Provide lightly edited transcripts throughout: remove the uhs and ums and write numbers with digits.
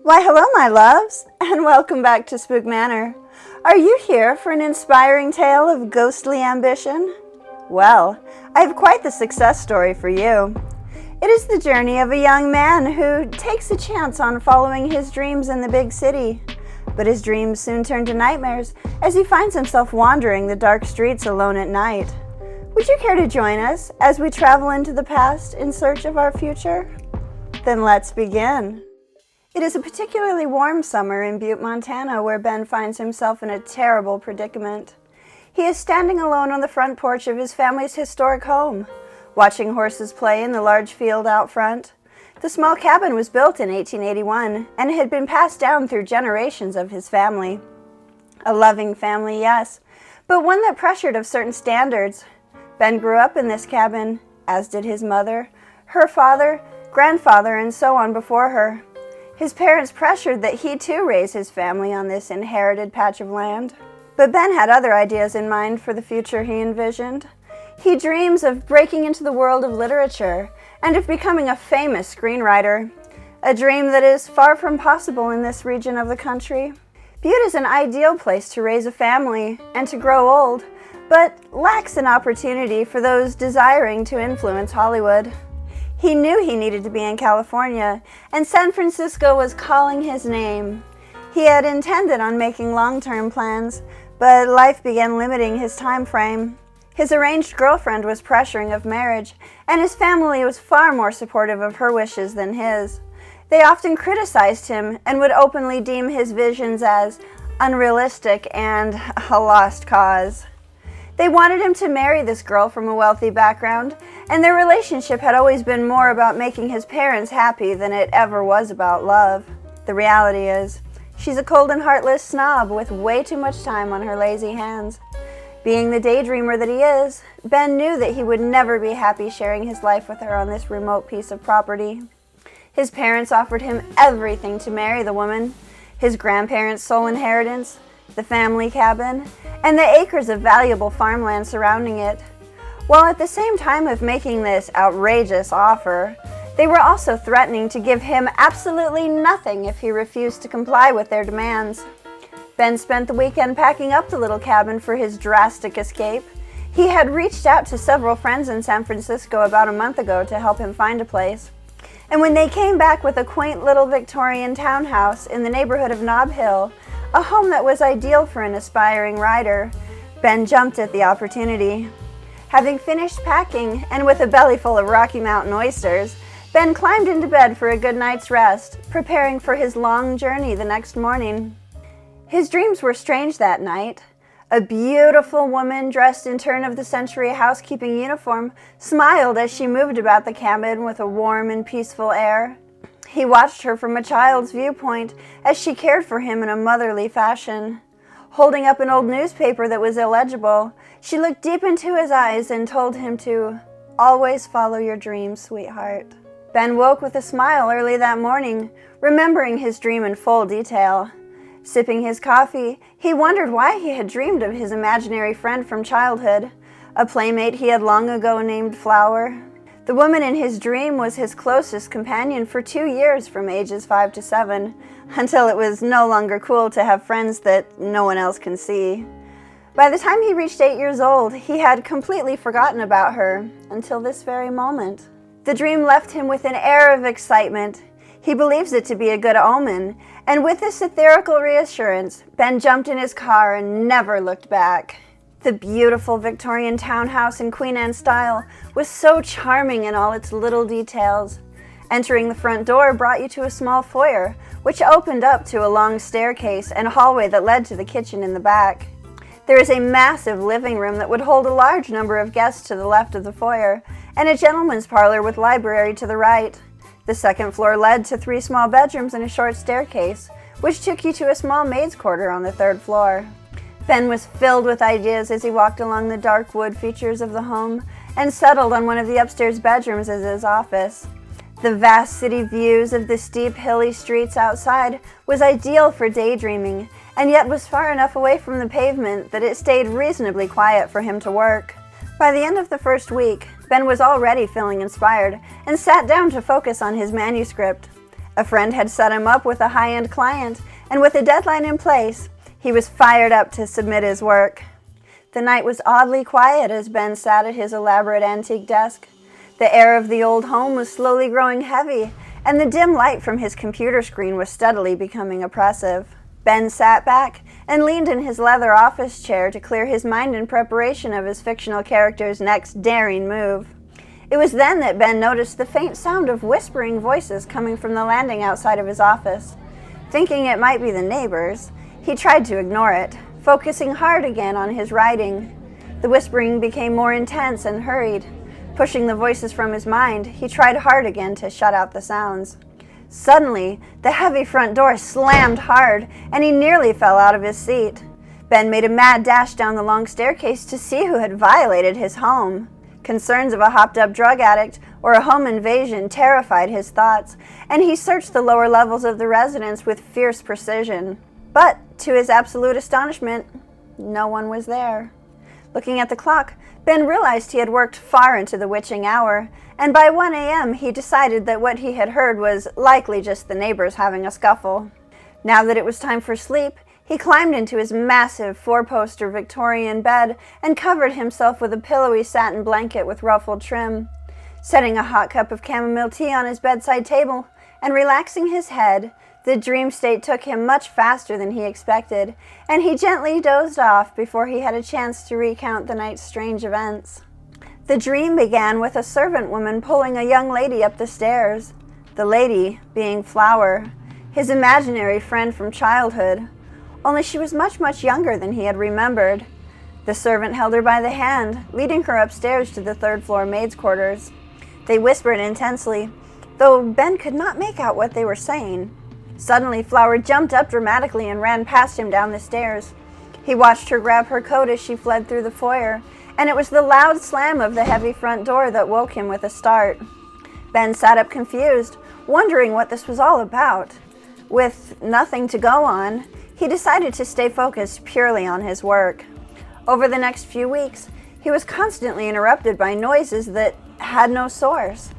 Why, hello, my loves, and welcome back to Spook Manor. Are you here for an inspiring tale of ghostly ambition? Well, I have quite the success story for you. It is the journey of a young man who takes a chance on following his dreams in the big city. But his dreams soon turn to nightmares as he finds himself wandering the dark streets alone at night. Would you care to join us as we travel into the past in search of our future? Then let's begin. It is a particularly warm summer in Butte, Montana, where Ben finds himself in a terrible predicament. He is standing alone on the front porch of his family's historic home, watching horses play in the large field out front. The small cabin was built in 1881 and had been passed down through generations of his family. A loving family, yes, but one that pressured of certain standards. Ben grew up in this cabin, as did his mother, her father, grandfather, and so on before her. His parents pressured that he too raise his family on this inherited patch of land. But Ben had other ideas in mind for the future he envisioned. He dreams of breaking into the world of literature and of becoming a famous screenwriter, a dream that is far from possible in this region of the country. Butte is an ideal place to raise a family and to grow old, but lacks an opportunity for those desiring to influence Hollywood. He knew he needed to be in California, and San Francisco was calling his name. He had intended on making long-term plans, but life began limiting his time frame. His arranged girlfriend was pressuring of marriage, and his family was far more supportive of her wishes than his. They often criticized him and would openly deem his visions as unrealistic and a lost cause. They wanted him to marry this girl from a wealthy background, and their relationship had always been more about making his parents happy than it ever was about love. The reality is, she's a cold and heartless snob with way too much time on her lazy hands. Being the daydreamer that he is, Ben knew that he would never be happy sharing his life with her on this remote piece of property. His parents offered him everything to marry the woman: his grandparents' sole inheritance, the family cabin, and the acres of valuable farmland surrounding it. While at the same time of making this outrageous offer, they were also threatening to give him absolutely nothing if he refused to comply with their demands. Ben spent the weekend packing up the little cabin for his drastic escape. He had reached out to several friends in San Francisco about a month ago to help him find a place. And when they came back with a quaint little Victorian townhouse in the neighborhood of Nob Hill, a home that was ideal for an aspiring writer, Ben jumped at the opportunity. Having finished packing, and with a belly full of Rocky Mountain oysters, Ben climbed into bed for a good night's rest, preparing for his long journey the next morning. His dreams were strange that night. A beautiful woman dressed in turn-of-the-century housekeeping uniform smiled as she moved about the cabin with a warm and peaceful air. He watched her from a child's viewpoint as she cared for him in a motherly fashion. Holding up an old newspaper that was illegible, she looked deep into his eyes and told him to always follow your dreams, sweetheart. Ben woke with a smile early that morning, remembering his dream in full detail. Sipping his coffee, he wondered why he had dreamed of his imaginary friend from childhood, a playmate he had long ago named Flower. The woman in his dream was his closest companion for 2 years from ages 5 to 7, until it was no longer cool to have friends that no one else can see. By the time he reached 8 years old, he had completely forgotten about her, until this very moment. The dream left him with an air of excitement. He believes it to be a good omen, and with this ethereal reassurance, Ben jumped in his car and never looked back. The beautiful Victorian townhouse in Queen Anne style was so charming in all its little details. Entering the front door brought you to a small foyer, which opened up to a long staircase and a hallway that led to the kitchen in the back. There is a massive living room that would hold a large number of guests to the left of the foyer, and a gentleman's parlor with library to the right. The second floor led to 3 small bedrooms and a short staircase, which took you to a small maid's quarter on the 3rd floor. Ben was filled with ideas as he walked along the dark wood features of the home and settled on one of the upstairs bedrooms as his office. The vast city views of the steep, hilly streets outside was ideal for daydreaming, and yet was far enough away from the pavement that it stayed reasonably quiet for him to work. By the end of the first week, Ben was already feeling inspired and sat down to focus on his manuscript. A friend had set him up with a high-end client, and with a deadline in place, he was fired up to submit his work. The night was oddly quiet as Ben sat at his elaborate antique desk. The air of the old home was slowly growing heavy, and the dim light from his computer screen was steadily becoming oppressive. Ben sat back and leaned in his leather office chair to clear his mind in preparation of his fictional character's next daring move. It was then that Ben noticed the faint sound of whispering voices coming from the landing outside of his office. Thinking it might be the neighbors, he tried to ignore it, focusing hard again on his writing. The whispering became more intense and hurried. Pushing the voices from his mind, he tried hard again to shut out the sounds. Suddenly, the heavy front door slammed hard, and he nearly fell out of his seat. Ben made a mad dash down the long staircase to see who had violated his home. Concerns of a hopped-up drug addict or a home invasion terrified his thoughts, and he searched the lower levels of the residence with fierce precision. But, to his absolute astonishment, no one was there. Looking at the clock, Ben realized he had worked far into the witching hour, and by 1 a.m. he decided that what he had heard was likely just the neighbors having a scuffle. Now that it was time for sleep, he climbed into his massive four-poster Victorian bed and covered himself with a pillowy satin blanket with ruffled trim. Setting a hot cup of chamomile tea on his bedside table and relaxing his head, the dream state took him much faster than he expected, and he gently dozed off before he had a chance to recount the night's strange events. The dream began with a servant woman pulling a young lady up the stairs, the lady being Flower, his imaginary friend from childhood. Only she was much younger than he had remembered. The servant held her by the hand, leading her upstairs to the third-floor maid's quarters. They whispered intensely, though Ben could not make out what they were saying. Suddenly, Flower jumped up dramatically and ran past him down the stairs. He watched her grab her coat as she fled through the foyer, and it was the loud slam of the heavy front door that woke him with a start. Ben sat up confused, wondering what this was all about. With nothing to go on, he decided to stay focused purely on his work. Over the next few weeks, he was constantly interrupted by noises that had no source.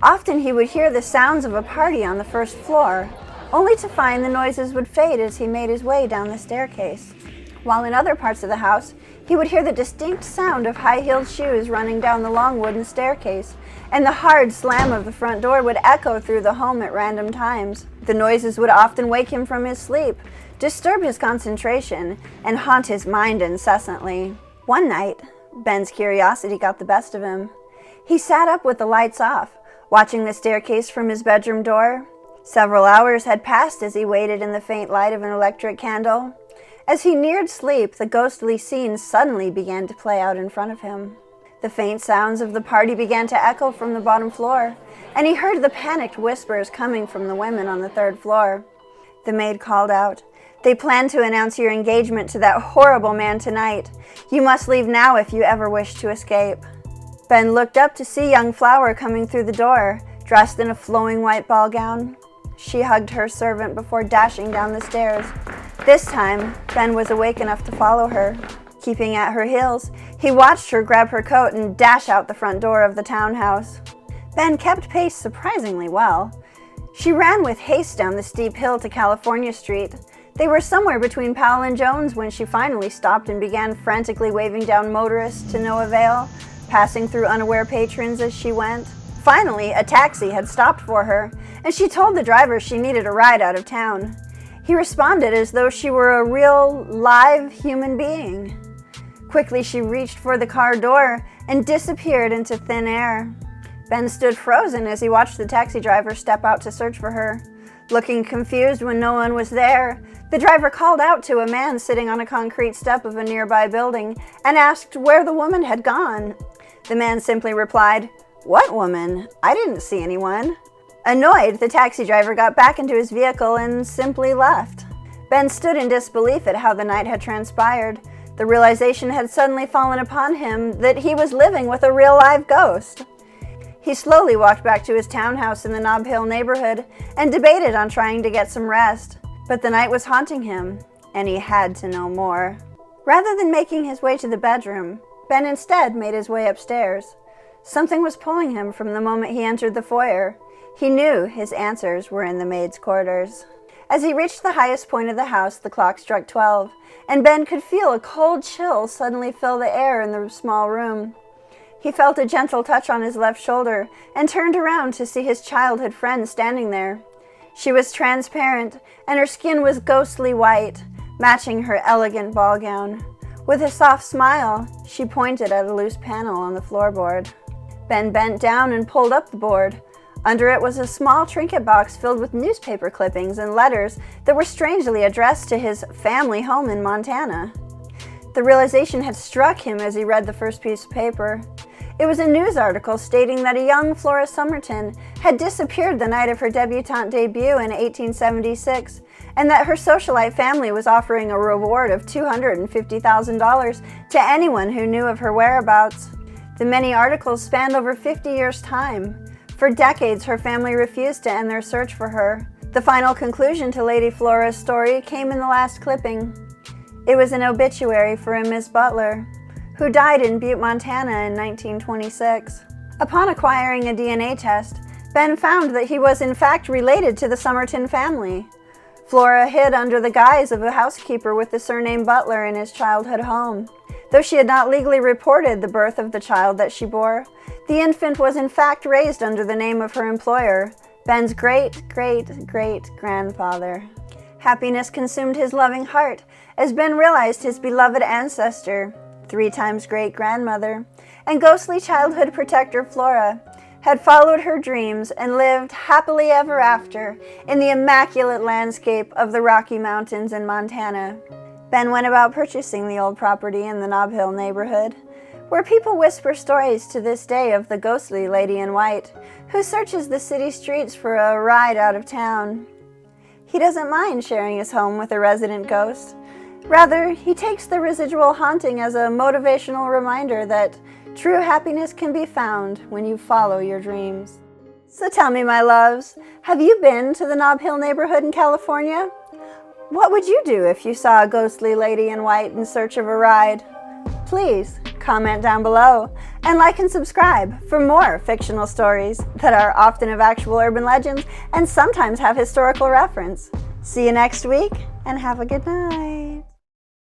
Often he would hear the sounds of a party on the first floor, only to find the noises would fade as he made his way down the staircase. While in other parts of the house, he would hear the distinct sound of high-heeled shoes running down the long wooden staircase, and the hard slam of the front door would echo through the home at random times. The noises would often wake him from his sleep, disturb his concentration, and haunt his mind incessantly. One night, Ben's curiosity got the best of him. He sat up with the lights off, watching the staircase from his bedroom door. Several hours had passed as he waited in the faint light of an electric candle. As he neared sleep, the ghostly scene suddenly began to play out in front of him. The faint sounds of the party began to echo from the bottom floor, and he heard the panicked whispers coming from the women on the third floor. The maid called out, "They plan to announce your engagement to that horrible man tonight. You must leave now if you ever wish to escape." Ben looked up to see young Flower coming through the door, dressed in a flowing white ball gown. She hugged her servant before dashing down the stairs. This time, Ben was awake enough to follow her. Keeping at her heels, he watched her grab her coat and dash out the front door of the townhouse. Ben kept pace surprisingly well. She ran with haste down the steep hill to California Street. They were somewhere between Powell and Jones when she finally stopped and began frantically waving down motorists to no avail, passing through unaware patrons as she went. Finally, a taxi had stopped for her, and she told the driver she needed a ride out of town. He responded as though she were a real, live human being. Quickly, she reached for the car door and disappeared into thin air. Ben stood frozen as he watched the taxi driver step out to search for her. Looking confused when no one was there, the driver called out to a man sitting on a concrete step of a nearby building and asked where the woman had gone. The man simply replied, "What woman? I didn't see anyone." Annoyed, the taxi driver got back into his vehicle and simply left. Ben stood in disbelief at how the night had transpired. The realization had suddenly fallen upon him that he was living with a real live ghost. He slowly walked back to his townhouse in the Nob Hill neighborhood and debated on trying to get some rest. But the night was haunting him, and he had to know more. Rather than making his way to the bedroom, Ben instead made his way upstairs. Something was pulling him from the moment he entered the foyer. He knew his answers were in the maids' quarters. As he reached the highest point of the house, the clock struck 12, and Ben could feel a cold chill suddenly fill the air in the small room. He felt a gentle touch on his left shoulder and turned around to see his childhood friend standing there. She was transparent, and her skin was ghostly white, matching her elegant ball gown. With a soft smile, she pointed at a loose panel on the floorboard. Ben bent down and pulled up the board. Under it was a small trinket box filled with newspaper clippings and letters that were strangely addressed to his family home in Montana. The realization had struck him as he read the first piece of paper. It was a news article stating that a young Flora Somerton had disappeared the night of her debutante debut in 1876, and that her socialite family was offering a reward of $250,000 to anyone who knew of her whereabouts. The many articles spanned over 50 years' time. For decades, her family refused to end their search for her. The final conclusion to Lady Flora's story came in the last clipping. It was an obituary for a Miss Butler, who died in Butte, Montana in 1926. Upon acquiring a DNA test, Ben found that he was in fact related to the Somerton family. Flora hid under the guise of a housekeeper with the surname Butler in his childhood home. Though she had not legally reported the birth of the child that she bore, the infant was in fact raised under the name of her employer, Ben's great-great-great-grandfather. Happiness consumed his loving heart as Ben realized his beloved ancestor, 3 times great-grandmother, and ghostly childhood protector Flora had followed her dreams and lived happily ever after in the immaculate landscape of the Rocky Mountains in Montana. Ben went about purchasing the old property in the Nob Hill neighborhood, where people whisper stories to this day of the ghostly lady in white who searches the city streets for a ride out of town. He doesn't mind sharing his home with a resident ghost. Rather, he takes the residual haunting as a motivational reminder that true happiness can be found when you follow your dreams. So tell me, my loves, have you been to the Nob Hill neighborhood in California? What would you do if you saw a ghostly lady in white in search of a ride? Please comment down below and like and subscribe for more fictional stories that are often of actual urban legends and sometimes have historical reference. See you next week and have a good night.